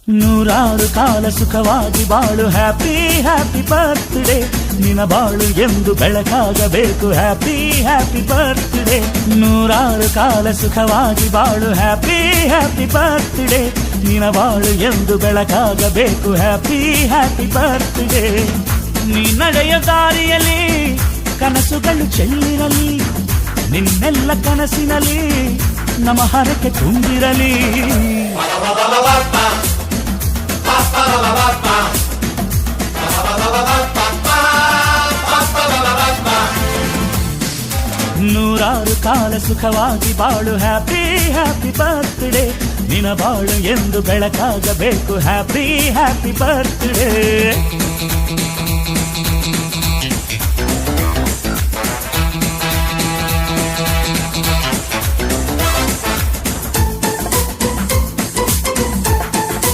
ನೂರಾರು ಕಾಲ ಸುಖವಾಗಿ ಬಾಳು ಹ್ಯಾಪಿ ಹ್ಯಾಪಿ ಬರ್ತ್ಡೇ ನಿನ ಬಾಳು ಎಂದು ಬೆಳಕಾಗಬೇಕು ಹ್ಯಾಪಿ ಹ್ಯಾಪಿ ಬರ್ತ್ಡೇ ನೂರಾರು ಕಾಲ ಸುಖವಾಗಿ ಬಾಳು ಹ್ಯಾಪಿ ಹ್ಯಾಪಿ ಬರ್ತ್ಡೇ ನಿನ ಬಾಳು ಎಂದು ಬೆಳಕಾಗಬೇಕು ಹ್ಯಾಪಿ ಹ್ಯಾಪಿ ಬರ್ತ್ಡೇ ನೀ ನಡೆಯ ದಾರಿಯಲ್ಲಿ ಕನಸುಗಳು ಚೆಲ್ಲಿರಲಿ ನಿನ್ನೆಲ್ಲ ಕನಸಿನಲ್ಲಿ ನಮ್ಮ ಹರಕೆ ತುಂಬಿರಲಿ ನೂರಾರು ಕಾಲ ಸುಖವಾಗಿ ಬಾಳು ಹ್ಯಾಪಿ ಹ್ಯಾಪಿ ಬರ್ತ್ಡೇ ನಿನ ಬಾಳು ಎಂದು ಬೆಳಕಾಗಬೇಕು ಹ್ಯಾಪಿ ಹ್ಯಾಪಿ ಬರ್ತ್ಡೇ